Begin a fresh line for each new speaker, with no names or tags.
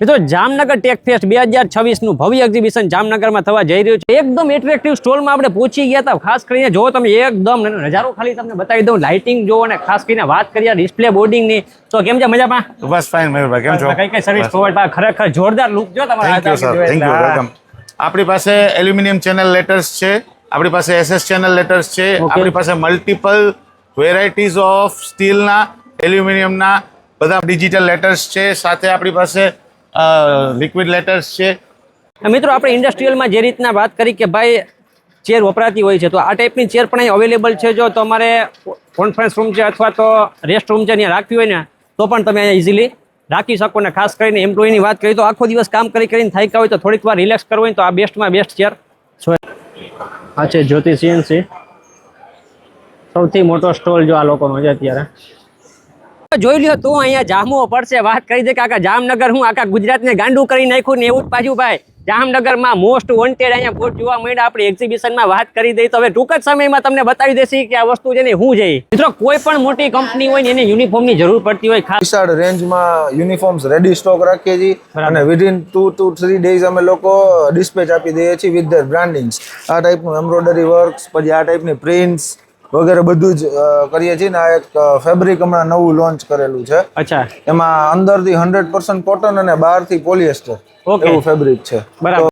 મિત્રો Jamnagar tech fest 2026 નું ભવ્ય એક્ઝિબિશન જામનગરમાં થવા જઈ રહ્યું છે. એકદમ એટ્રેક્ટિવ સ્ટોલમાં આપણે પહોંચી ગયા હતા. ખાસ કરીને જો તમે એકદમ નજારો ખાલી તમને બતાવી દઉં, લાઇટિંગ જો અને ખાસ કરીને વાત કરીએ ડિસ્પ્લે બોર્ડિંગની તો કેમ છે મજામાં?
બસ ફાઇન મયુરભાઈ, કેમ છો?
કઈ સર્વિસ પ્રોવાઈડ ખરેખર જોરદાર લુક જો તમારા.
Thank you welcome. આપણી પાસે એલ્યુમિનિયમ ચેનલ લેટર્સ છે, આપણી પાસે એસએસ ચેનલ લેટર્સ છે, આપણી પાસે મલ્ટિપલ વેરાયટીઝ ઓફ સ્ટીલના એલ્યુમિનિયમના બધા ડિજિટલ લેટર્સ છે, સાથે આપણી પાસે લિક્વિડ લેટર્સ છે.
મિત્રો આપણે ઇન્ડસ્ટ્રીયલમાં જે રીતના વાત કરી કે ભાઈ ચેર વપરાતી હોય છે, તો આ ટાઈપની ચેર પણ અહીં અવેલેબલ છે. જો તમારે કોન્ફરન્સ રૂમ છે અથવા તો રેસ્ટ રૂમ છે ત્યાં રાખવી હોય ને તો પણ તમે અહીંયા ઇઝીલી રાખી શકો. ને ખાસ કરીને એમ્પ્લોયની વાત કરીએ તો આખો દિવસ કામ કરીને થાક્યા હોય તો થોડીક વાર રિલેક્સ કરવું હોય તો આ બેસ્ટમાં બેસ્ટ ચેર છે. આ છે જ્યોતિ સીએનસી, સૌથી મોટો સ્ટોલ જો આ લોકોનો છે અત્યારે. જોઈ લ્યો તું અહીંયા જામવો પડશે. વાત કરી દે કે આખા જામનગર હું આખા ગુજરાતને ગાંડું કરી નાખ્યું ને એવું જ પાછું ભાઈ જામનગરમાં મોસ્ટ વોન્ટેડ અહીંયા બોર્ડ જોવા મળ્યા. આપણી એક્ઝિબિશનમાં વાત કરી દઈએ તો હવે ટૂંક જ સમયમાં તમને બતાવી દેશે કે આ વસ્તુ છે ને હું જઈ. મિત્રો કોઈ પણ મોટી કંપની હોય ને એને યુનિફોર્મની જરૂર પડતી હોય. ખાસ
વિશાળ રેન્જમાં યુનિફોર્મ્સ રેડી સ્ટોક રાખીએ છીએ અને વિધિન 2 to 3 ડેઝ અમે લોકો ડિસ્પેચ આપી દઈએ છીએ વિથ ધેર બ્રાન્ડિંગ્સ. આ ટાઈપનું એમ્બ્રોઇડરી વર્ક્સ, પછી આ ટાઈપની પ્રિન્ટ્સ વગેરે બધું જ કરીએ છીએ. ને આ એક ફેબ્રિક હમણાં નવું લોન્ચ કરેલું છે.
અચ્છા,
એમાં અંદરથી 100% કોટન અને બહારથી પોલિએસ્ટર એવું ફેબ્રિક છે.
બરાબર.